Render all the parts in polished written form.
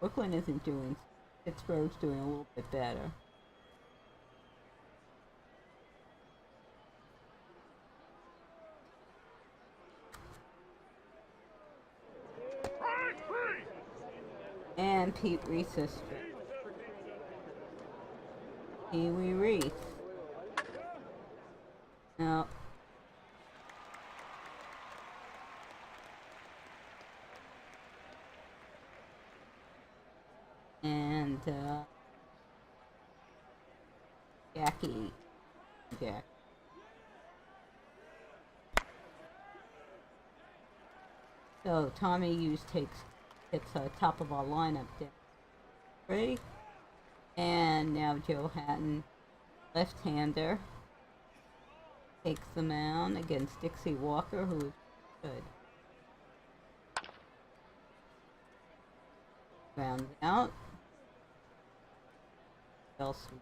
Brooklyn isn't doing. Pittsburgh's doing a little bit better. And Pete Reese's Pee Wee Reese. No. And Jackie. Jack. So Tommy Hughes hits top of our lineup there. Ready? And now Joe Hatton, left-hander, takes the mound against Dixie Walker, who is good. Grounds out. Bell sweep.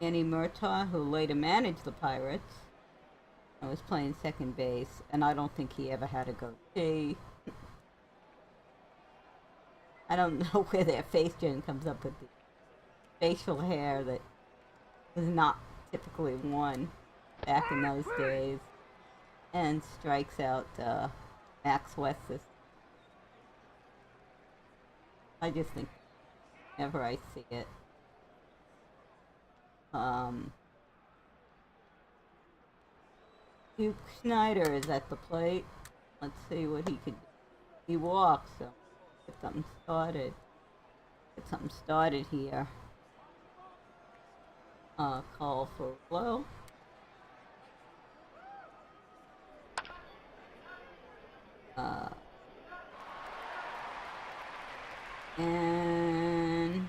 Andy Murtaugh, who later managed the Pirates, was playing second base, and I don't think he ever had a goatee. I don't know where their face gen comes up with the facial hair that was not typically worn back in those days. And strikes out Max West. I just think whenever I see it. Duke Schneider is at the plate. Let's see what he could do. He walks, so get something started. Get something started here. Call for blow. And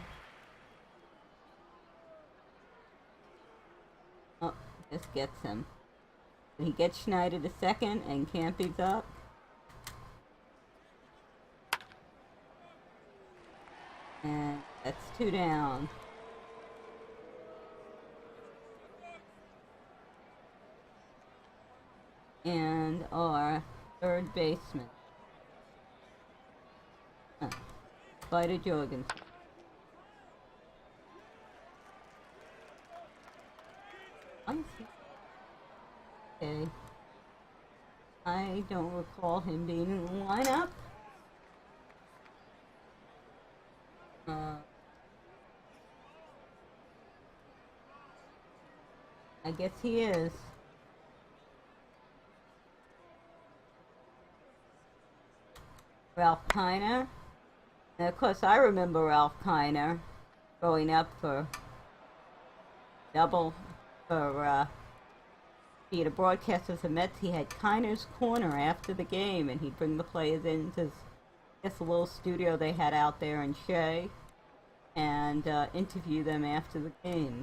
oh, this gets him. He gets Schneider to second, and Campy's up. And that's 2 down. And our third baseman, Spider Jorgensen. Okay. I don't recall him being in the lineup. I guess he is. Ralph Kiner. And of course, I remember Ralph Kiner growing up for double for being a broadcaster for Mets. He had Kiner's Corner after the game, and he'd bring the players into, I guess, a little studio they had out there in Shea, and interview them after the game.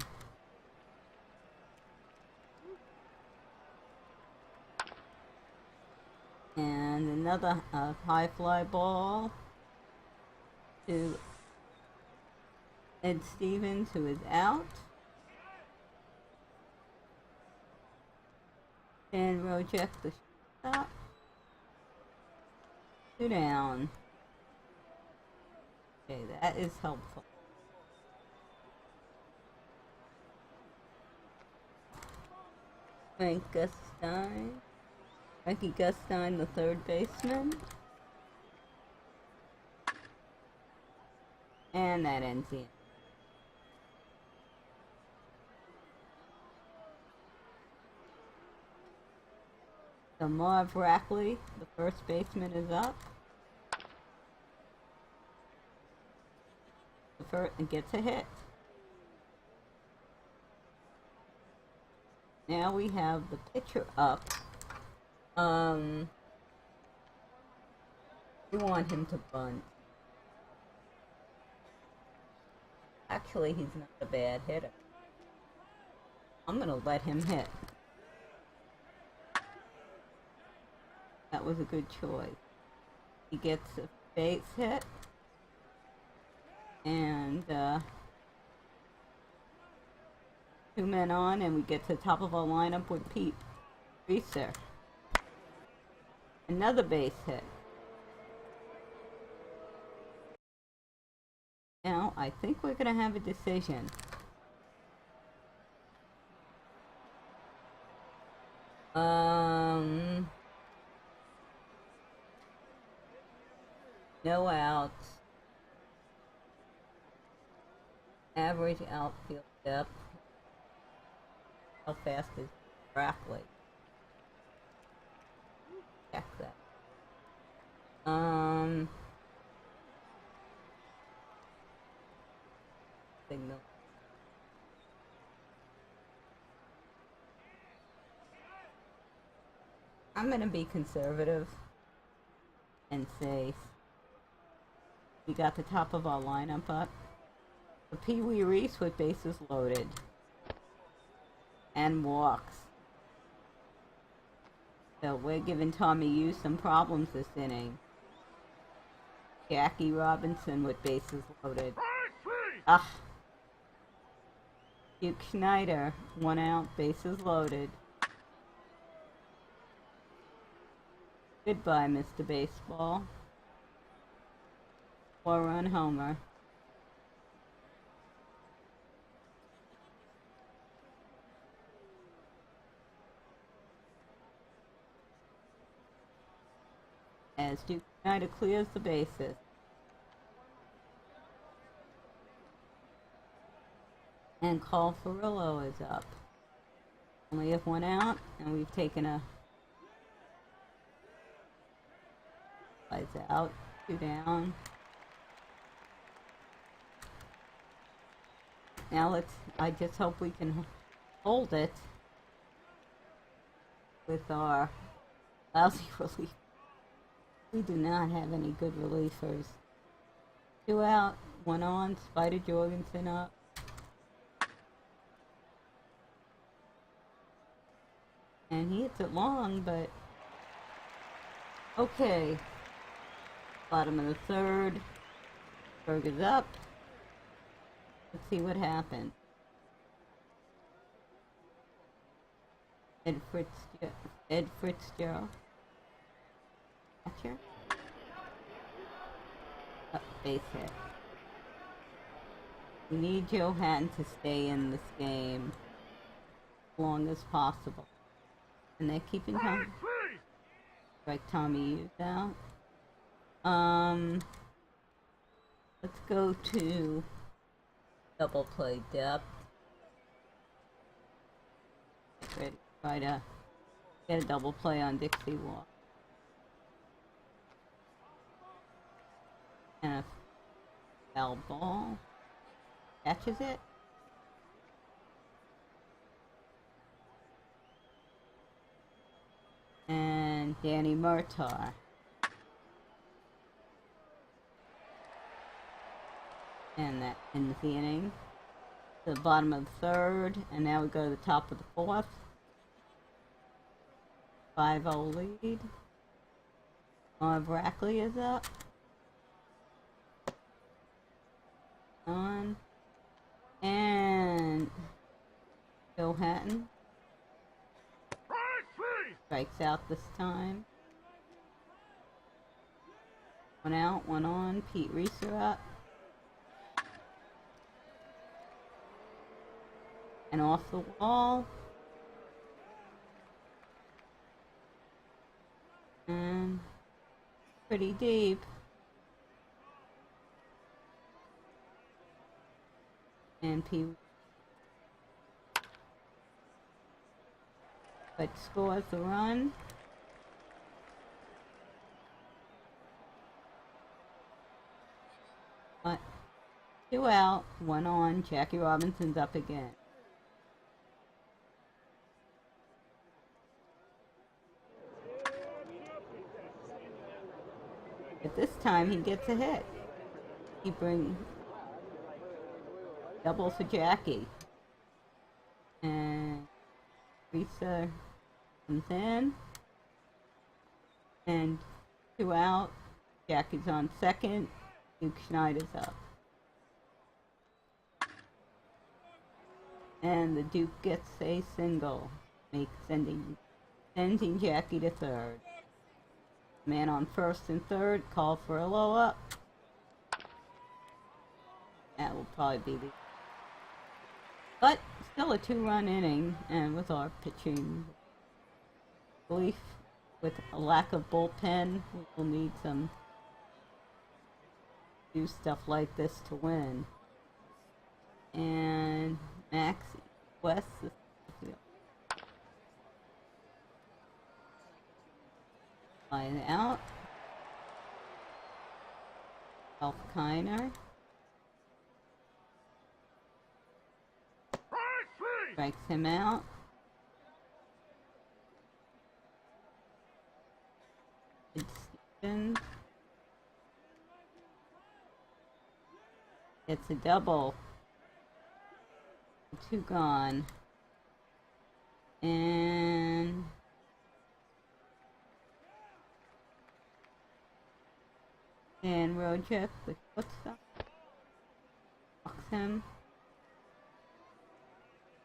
And another high fly ball to Ed Stevens, who is out. And Rojek the shot. 2 down. Okay, that is helpful. Frankie Gustine, the third baseman. And that ends the inning. So Marv Rackley, the first baseman, is up. The first gets a hit. Now we have the pitcher up. We want him to bunt. Actually, he's not a bad hitter. I'm gonna let him hit. That was a good choice. He gets a base hit. And 2 men on, and we get to the top of our lineup with Pete Reeser. Another base hit. Now, I think we're going to have a decision. No outs. Average outfield depth. How fast is Brookly? Check that. Signal. I'm gonna be conservative and say we got the top of our lineup up. The Pee Wee Reese with bases loaded and walks. So we're giving Tommy Hughes some problems this inning. Jackie Robinson with bases loaded. Duke Schneider, 1 out, bases loaded. Goodbye, Mr. Baseball. 4-run homer. As Duke Schneider clears the bases. And Cole Ferrillo is up. We have 1 out, and we've taken a lights out, 2 down. Now I just hope we can hold it with our lousy relief. We do not have any good relievers. 2 out, 1 on, Spider Jorgensen up. And he hits it long, but okay. Bottom of the 3rd. Berg is up. Let's see what happens. Ed Fitzgerald. Catcher. Base hit. We need Johan to stay in this game as long as possible. And they're keeping Tommy. Strike Tommy Hughes out. Let's go to double play depth. Ready, try to get a double play on Dixie Walk. And a foul ball. Catches it. And Danny Murtaugh. And that ends the inning. To the bottom of the 3rd, and now we go to the top of the 4th. 5-0 lead. Brookly is up. On. And Johan strikes out this time. 1 out, 1 on. Pete Reeser up. And off the wall. And pretty deep. And Pete but scores the run. But 2 out, 1 on. Jackie Robinson's up again. But this time he gets a hit. He brings double for Jackie. And Lisa comes in. And 2 out. Jackie's on second. Duke Schneider's up. And the Duke gets a single, sending sending Jackie to third. Man on first and third, call for a low up. That will probably be the... But still a 2-run inning, and with our pitching belief, with a lack of bullpen, we will need some do stuff like this to win. And Max West is line out. Ralph Kiner strikes him out. Stevens gets a double. 2 gone. And Rojek with footstop walks him,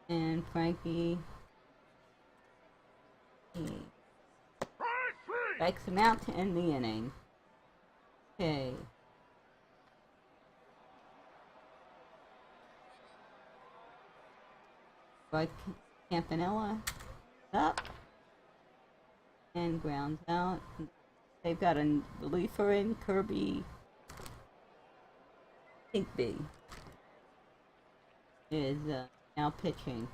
and Frankie strikes him out to end the inning. Okay. Right, Campanella up and grounds out. They've got a reliever in, Kirby Higby is now pitching.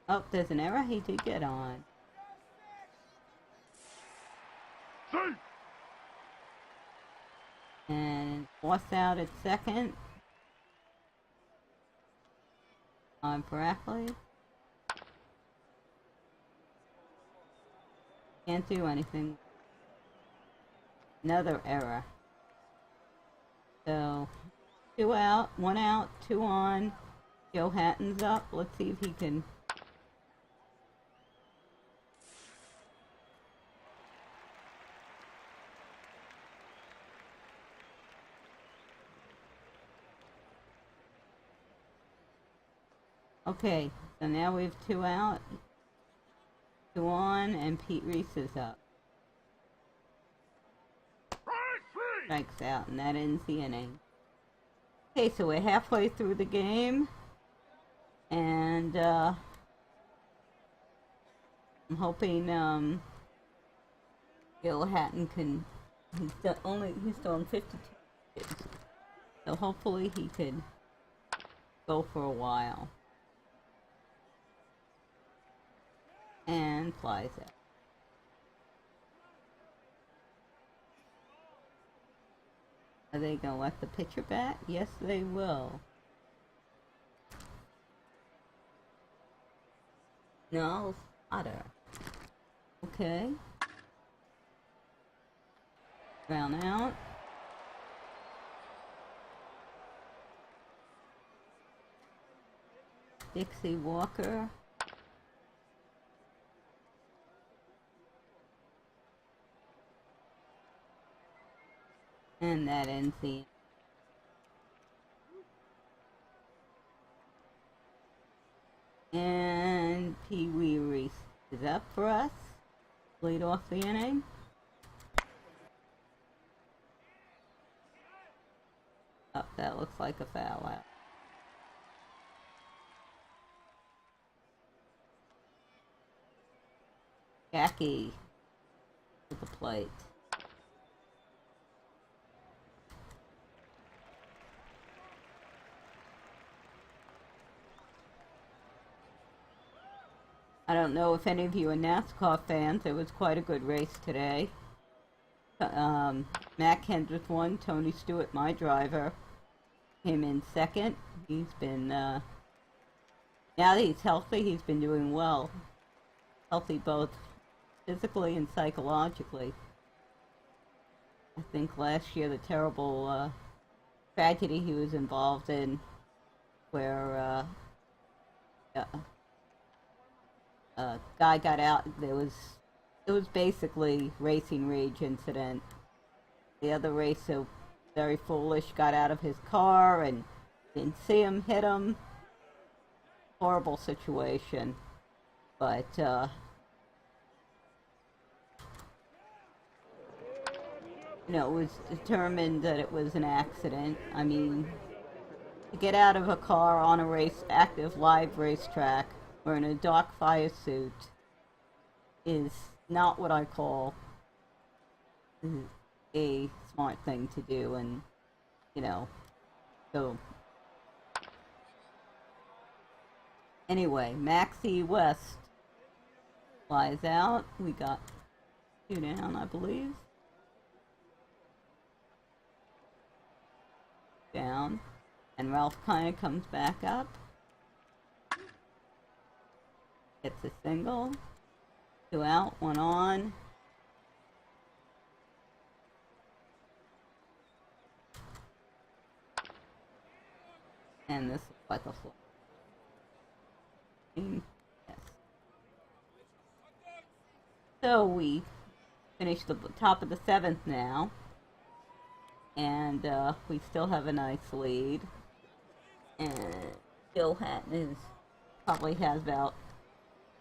Oh, there's an error. He did get on. And forced out at second on Brookly. Can't do anything. Another error. So 2 out, 1 out, 2 on. Joe Hatton's up. Let's see if he can. Okay, so now we have 2 out, 2 on, and Pete Reese is up. Strikes out, and that ends the inning. Okay, so we're halfway through the game, and I'm hoping Gil Hatton can. He's throwing 52 pitches, so hopefully he could go for a while. And flies out. Are they gonna let the pitcher bat? Yes, they will. No, spotter. Okay. Ground out. Dixie Walker. And that ends the... And Pee Wee Reese is up for us. Lead off the inning. Oh, that looks like a foul out. Jackie to the plate. I don't know if any of you are NASCAR fans. It was quite a good race today. Matt Kendrick won. Tony Stewart, my driver, came in second. He's been, now that he's healthy, he's been doing well. Healthy both physically and psychologically. I think last year the terrible tragedy he was involved in, where a guy got out. It was basically racing rage incident. The other racer, very foolish, got out of his car and Didn't see him hit him. Horrible situation. But, you know, it was determined that it was an accident. I mean, to get out of a car on a active live racetrack or in a dark fire suit is not what I call a smart thing to do, and, you know, so. Anyway, Maxie West flies out. We got 2 down, I believe. Down. And Ralph kind of comes back up. Gets a single. 2 out, 1 on. And this looks like a flip. Yes. So we finished the top of the 7th now. And we still have a nice lead. And Joe Hatton probably has about,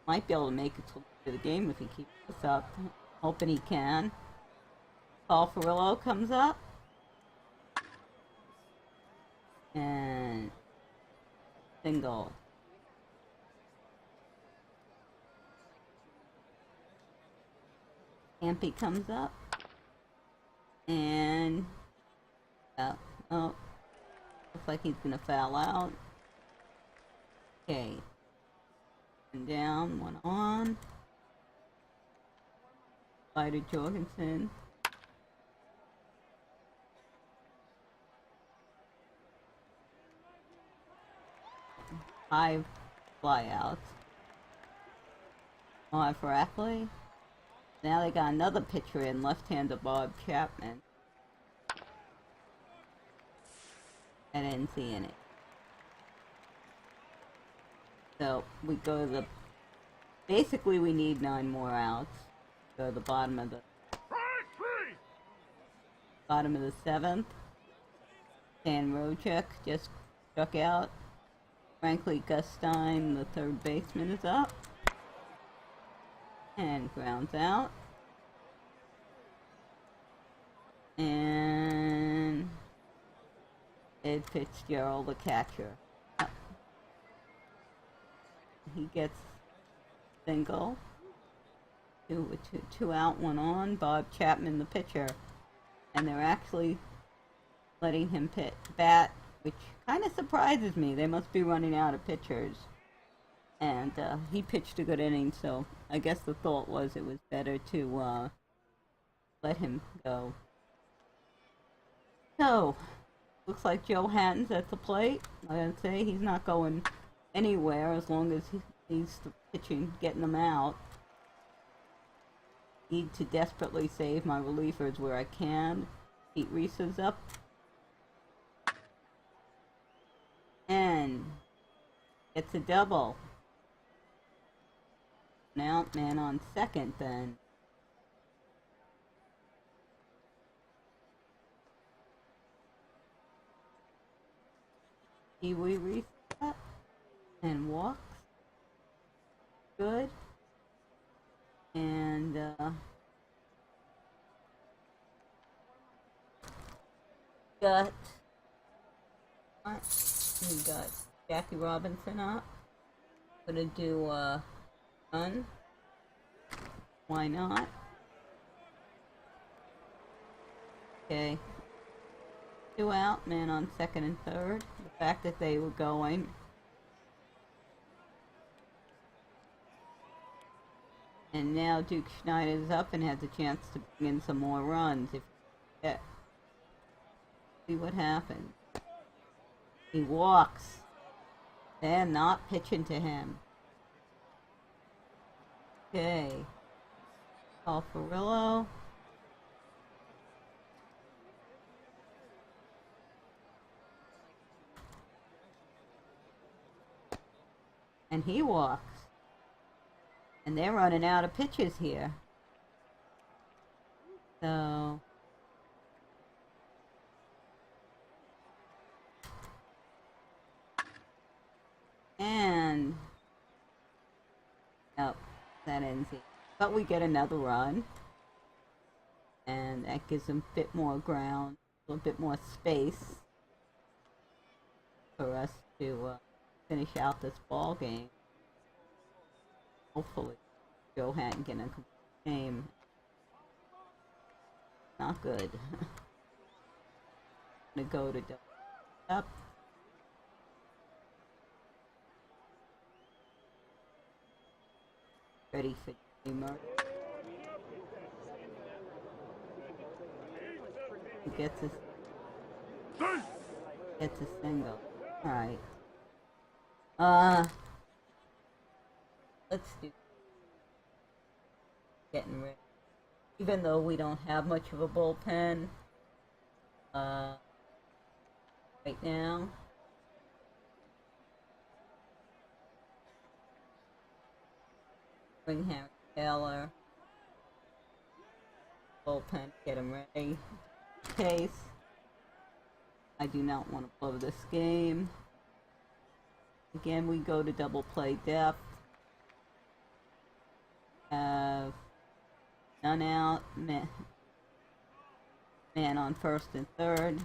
might be able to make it to the game if he keeps this up. Hoping he can. Paul Ferrillo comes up. And single. Campy comes up. And oh, looks like he's gonna foul out. Okay. And down, 1 on. Spider Jorgensen. Five flyouts. For Ackley. Now they got another pitcher in, left-hander Bob Chapman. I didn't see any. So we go to the. Basically, we need 9 more outs. Go to the bottom of the 7th. Dan Rojek just struck out. Frankly, Gus Stein, the 3rd baseman, is up. And grounds out. And Ed Fitzgerald, the catcher. He gets single. 2 out, 1 on. Bob Chapman, the pitcher. And they're actually letting him bat, which kind of surprises me. They must be running out of pitchers. And he pitched a good inning, so I guess the thought was it was better to let him go. So, looks like Joe Hatton's at the plate. Like I say, he's not going anywhere as long as he's pitching, getting them out. Need to desperately save my relievers where I can. Pete Reese is up. And it's a double. Now, man on second then. Pee-wee reset and walks. Good. And got we got Jackie Robinson up. Gonna do run. Why not? Okay. 2 out, man on second and third. The fact that they were going. And now Duke Schneider's up and has a chance to bring in some more runs. If yeah. See what happens. He walks. They're not pitching to him. Okay. Paul Ferrillo. And he walks. And they're running out of pitches here. So that ends it. But we get another run. And that gives them a bit more ground, a little bit more space for us to finish out this ball game. Hopefully, Joe Hatton can complete the game. Not good. I'm gonna go to double up. Ready for Dreamer. Gets a single. Alright. Let's do getting ready. Even though we don't have much of a bullpen right now. Bring Harry Taylor. Bullpen, get him ready. Case. I do not want to blow this game. Again, we go to double play depth. Have none out. Man on first and third.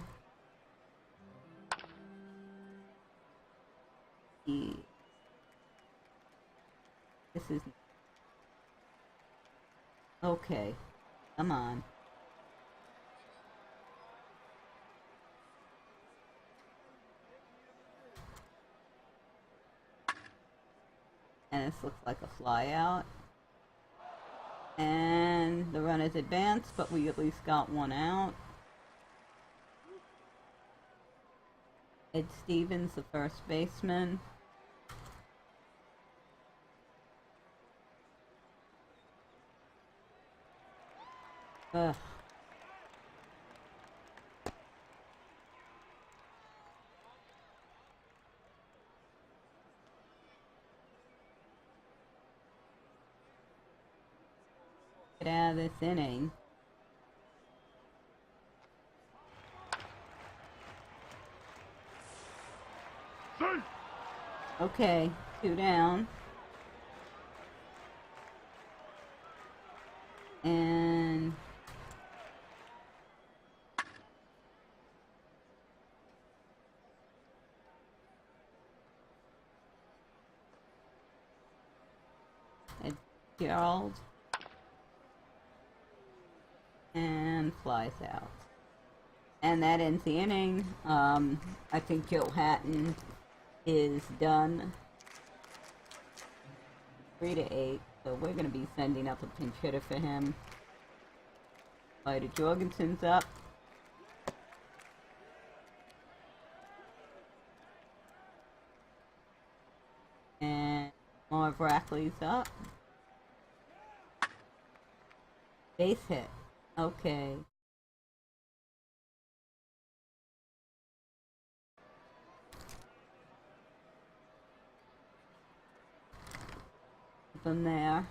This is okay. Come on. And this looks like a fly out. And the run is advanced, but we at least got one out. Ed Stevens, the first baseman. Ugh. Get out of this inning. Okay, 2 down. And Gerald. And flies out. And that ends the inning. I think Joe Hatton is done. 3-8. So we're going to be sending up a pinch hitter for him. Vida Jorgensen's up. And Marv Rackley's up. Base hit. Okay. Keep them there.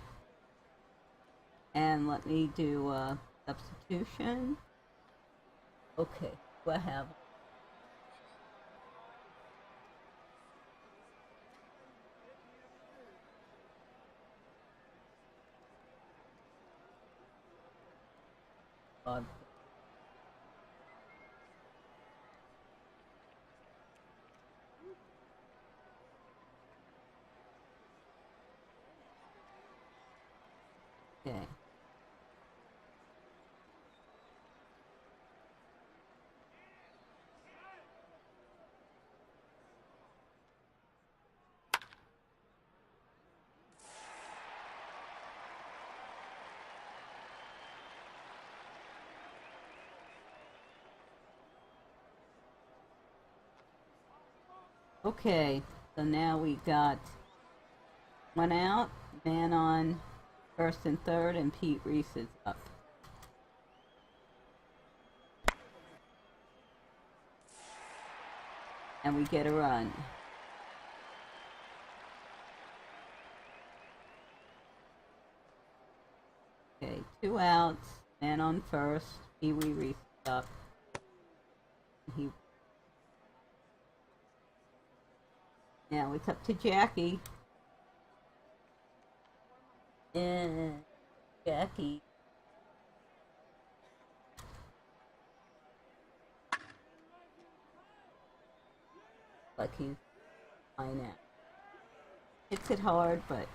And let me do a substitution. Okay, what have okay. Okay, so now we got one out, man on first and third, and Pete Reese is up. And we get a run. Okay, 2 outs, man on first, Pee Wee Reese is up. Now it's up to Jackie. And Jackie. Like he's fine at. Hits it hard, but.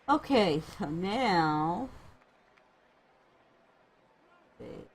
Okay, so now. Let's see.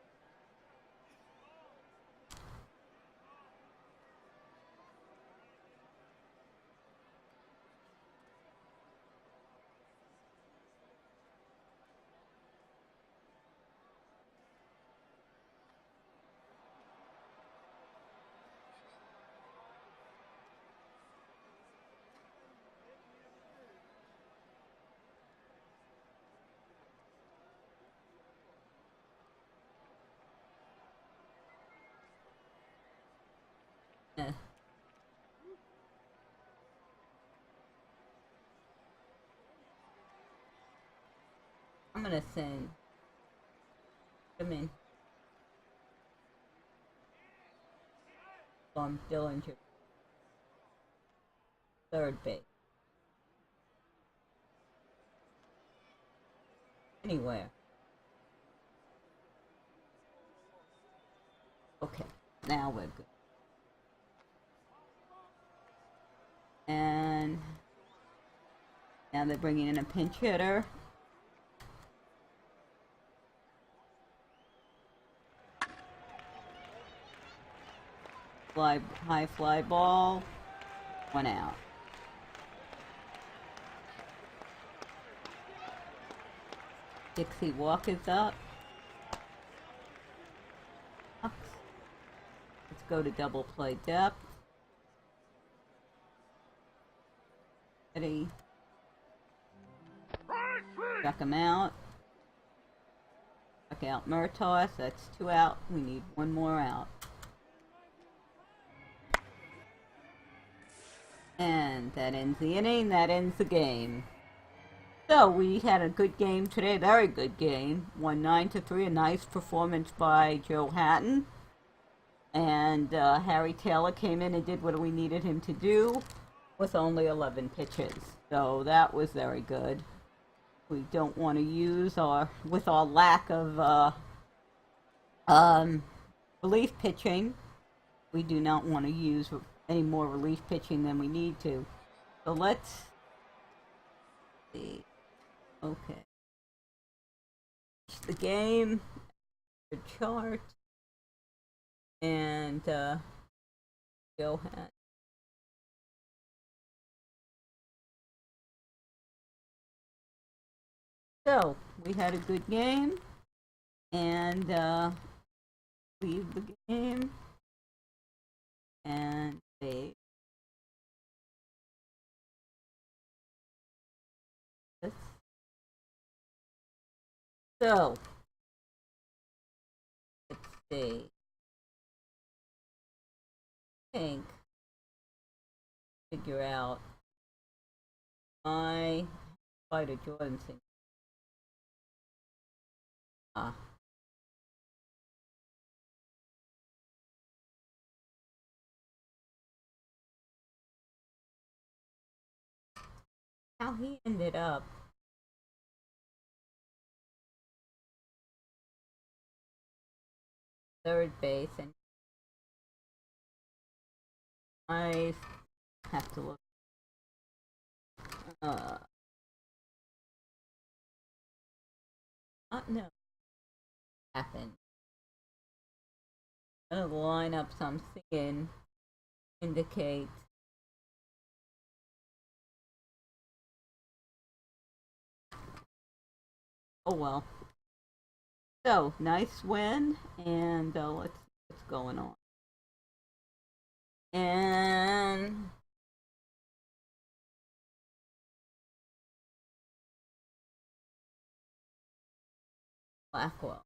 I'm gonna send him in from Dillinger, third base. Anywhere. Okay, now we're good. And now they're bringing in a pinch hitter. High fly ball, 1 out. Dixie Walker's up. Let's go to double play depth. Ready. Struck him out. Struck out Murtaugh. That's 2 out. We need 1 more out. And that ends the inning. That ends the game. So we had a good game today. Very good game. Won 9-3. A nice performance by Joe Hatton. And Harry Taylor came in and did what we needed him to do with only 11 pitches. So that was very good. We don't want to use with our lack of relief pitching, we do not want to use any more relief pitching than we need to. So let's see. Okay. The game, the chart, and go ahead. So we had a good game, and leave the game, and save this. So let's see. I think figure out my Spider Jordan thing. How he ended up third base, and I have to look. Not know what happened. None of the lineups I'm seeing indicate. Oh well. So nice win, and let's see what's going on. And Blackwell.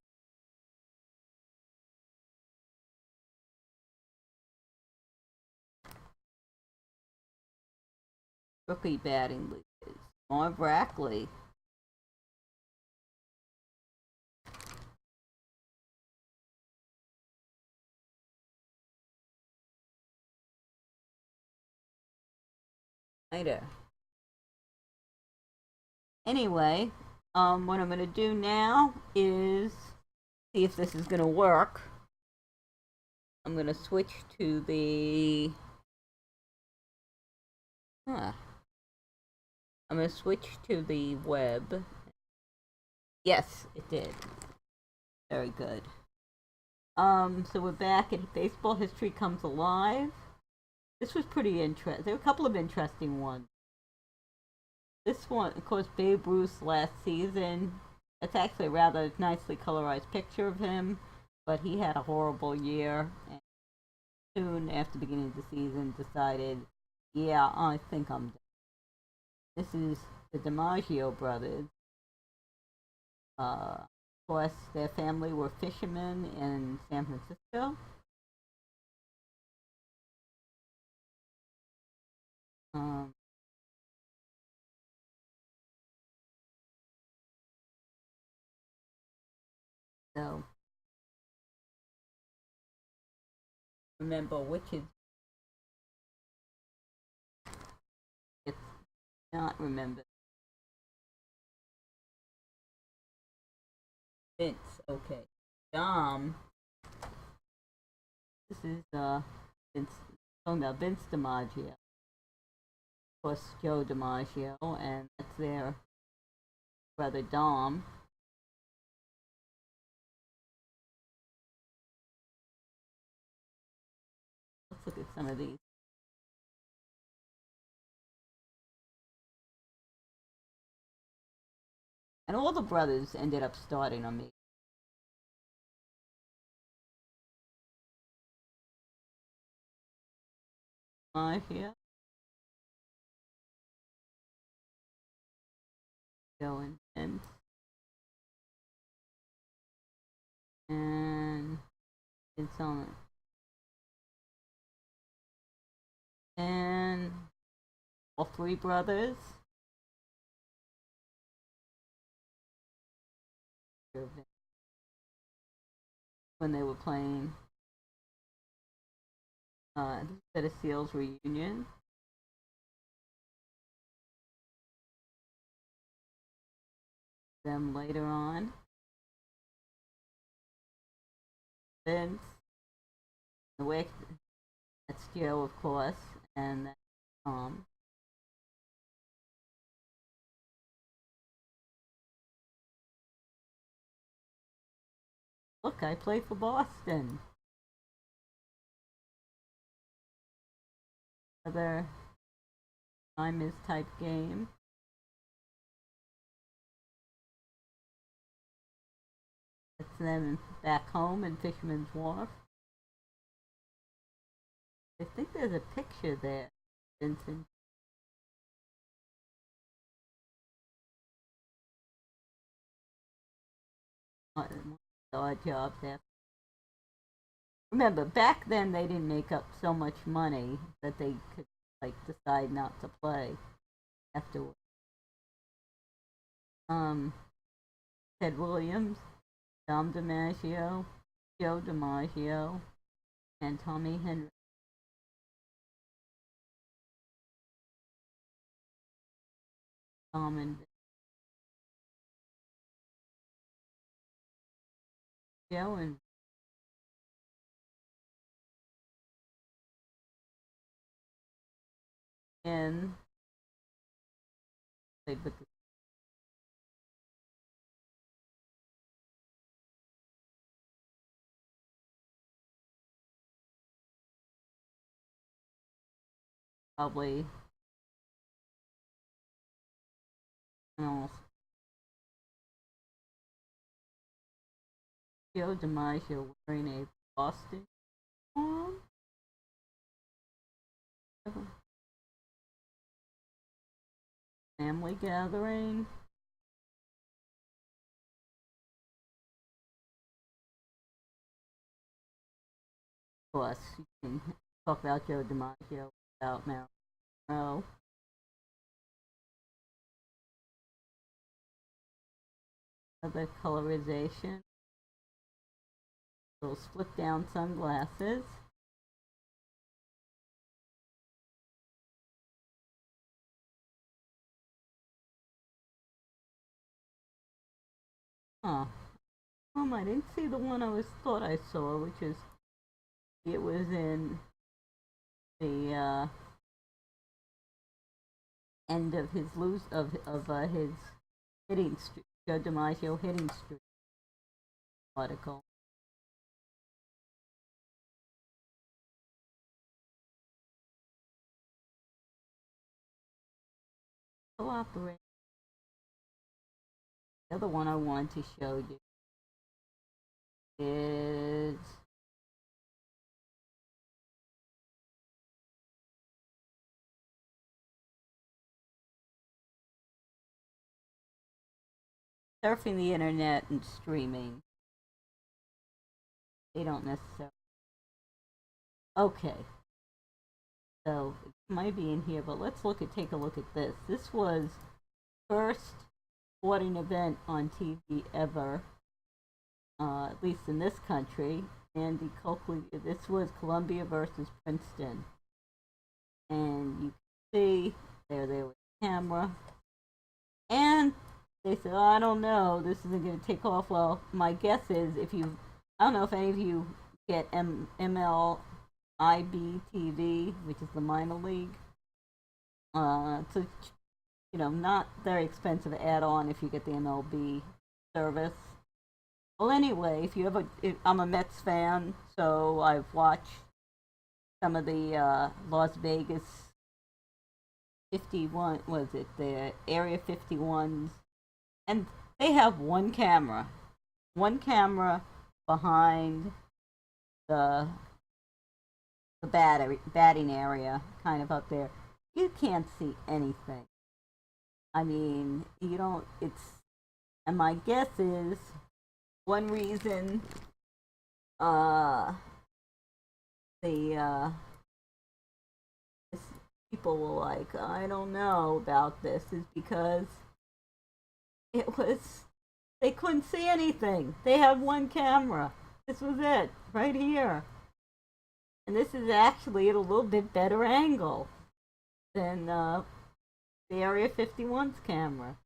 Rookie batting leaders. Marv Brackley. Later. Anyway, what I'm gonna do now is see if this is gonna work. I'm gonna switch to the. Huh. I'm gonna switch to the web. Yes, it did. Very good. So we're back and baseball history comes alive. This was pretty interesting. There were a couple of interesting ones. This one, of course, Babe Ruth last season. It's actually a rather nicely colorized picture of him, but he had a horrible year. And soon after the beginning of the season, decided, yeah, I think I'm done. This is the DiMaggio brothers. Of course, their family were fishermen in San Francisco. Um, so remember which is it's not remember Vince. Okay, Dom. This is Vince. Talking about Vince DiMaggio. Of course, Joe DiMaggio, and that's their brother Dom. Let's look at some of these. And all the brothers ended up starting on me. DiMaggio, Joe and Vince, and Vince on it. And all three brothers. When they were playing Set of Seals reunion. Them later on. Vince, the way that's Joe, of course, and that's Tom. Look, I play for Boston. Other time is type game. That's them back home in Fisherman's Wharf. I think there's a picture there, Vincent. Odd jobs there. Remember, back then they didn't make up so much money that they could like decide not to play afterwards. Ted Williams, Dom DiMaggio, Joe DiMaggio, and Tommy Henry. Tom and Joe and Ken played with the probably know, Joe DiMaggio wearing a Boston uniform. Family gathering. Of course, you can talk about Joe DiMaggio without Marilyn Monroe. Other colorization. Little split down sunglasses. Huh. I didn't see the one I thought I saw, which is it was in the end of his his hitting streak, Joe DiMaggio hitting streak article. Cooperate. The other one I wanted to show you is surfing the internet and streaming. They don't necessarily. Okay, so it might be in here, but let's take a look at this. This was first sporting event on TV ever, at least in this country. Andy Coakley. This was Columbia versus Princeton, and you can see there was the camera, and they said, oh, I don't know, this isn't going to take off. Well, my guess is I don't know if any of you get MLIB TV, which is the minor league. It's a, not very expensive add-on if you get the MLB service. Well, anyway, I'm a Mets fan, so I've watched some of the Las Vegas 51, was it the Area 51s, and they have one camera behind the batting area, kind of up there. You can't see anything. I mean, you don't. And my guess is one reason the people were like, I don't know about this, is because they couldn't see anything. They had one camera. This was it, right here. And this is actually at a little bit better angle than the Area 51's camera.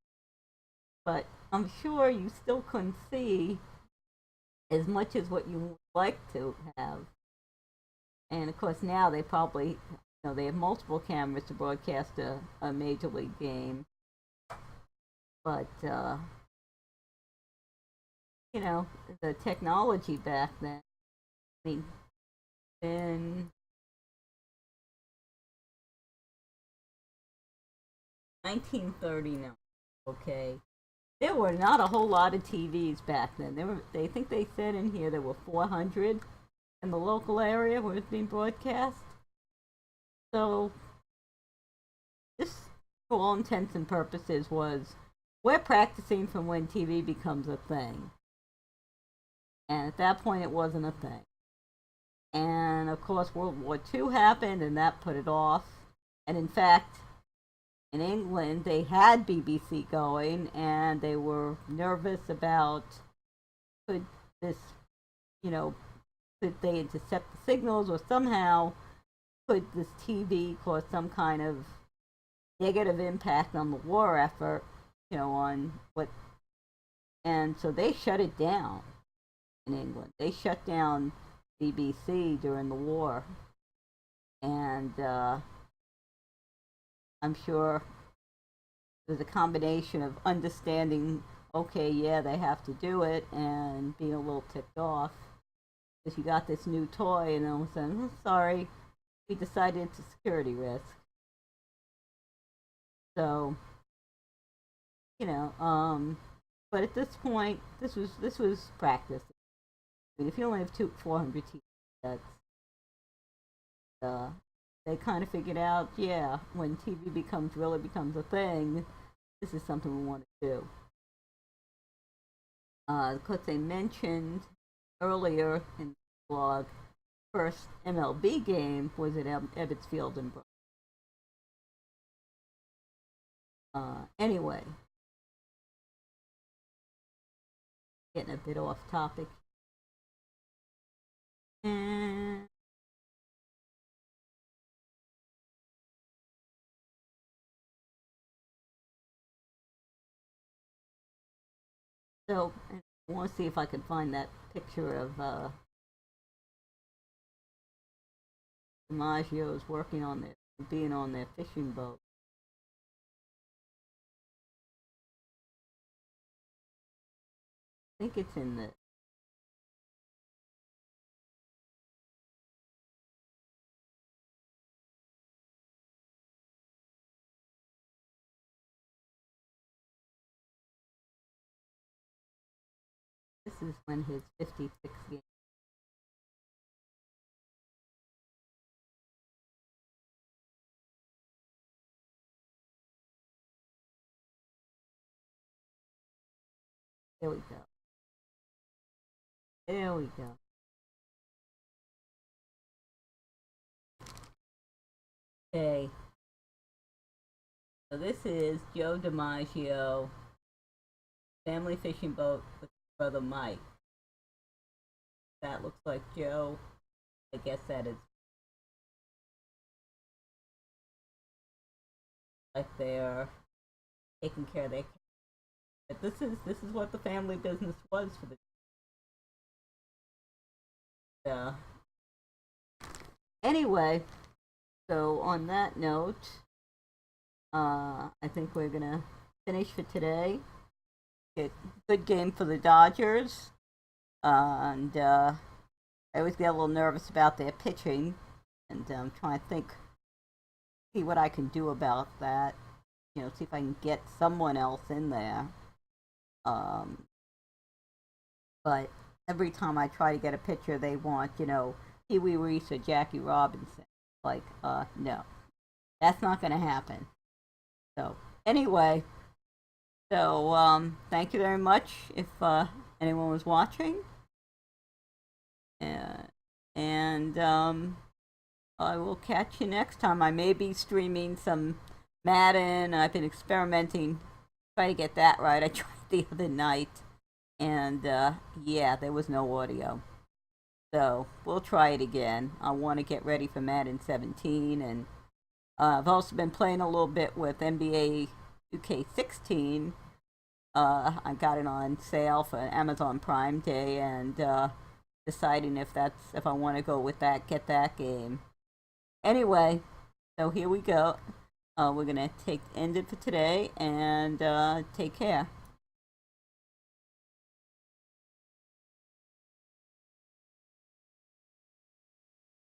But I'm sure you still couldn't see as much as what you would like to have. And of course now they probably, they have multiple cameras to broadcast a major league game. But, the technology back then, I mean, in 1939, okay, there were not a whole lot of TVs back then. They think they said in here there were 400 in the local area where it's being broadcast. So this, for all intents and purposes, we're practicing from when TV becomes a thing. And at that point, it wasn't a thing. And of course, World War II happened, and that put it off. And in fact, in England, they had BBC going, and they were nervous about could this, could they intercept the signals, or somehow could this TV cause some kind of negative impact on the war effort, on what. And so they shut it down in England. They shut down BBC during the war. And I'm sure there's a combination of understanding, okay, yeah, they have to do it, and being a little ticked off because you got this new toy, and all of a sudden, sorry, we decided it's a security risk. So, but at this point, this was practice. I mean, if you only have 400 TV sets, they kind of figured out, yeah, when TV really becomes a thing, this is something we want to do. Because they mentioned earlier in the blog, first MLB game was at Ebbets Field in Brookly. Anyway, getting a bit off topic. And so, I want to see if I can find that picture of DiMaggio's working on their, being on their fishing boat. I think it's in the. This is when his 56th game. There we go. There we go. Okay. So this is Joe DiMaggio, family fishing boat with brother Mike. That looks like Joe. I guess that is like they're taking care of their kids. But this is what the family business was for the. Anyway, so on that note, I think we're gonna finish for today. Good game for the Dodgers, and I always get a little nervous about their pitching, and I'm trying to see what I can do about that. You know, see if I can get someone else in there. But every time I try to get a pitcher, they want, Pee Wee Reese or Jackie Robinson. Like, no, that's not going to happen. So, anyway, thank you very much if anyone was watching. And I will catch you next time. I may be streaming some Madden. I've been experimenting, try to get that right. I tried the other night, and yeah, there was no audio. So we'll try it again. I want to get ready for Madden 17, and I've also been playing a little bit with NBA 2K16. I got it on sale for Amazon Prime Day, and deciding if I want to go with that, get that game. Anyway, so here we go. We're gonna end it for today, and take care.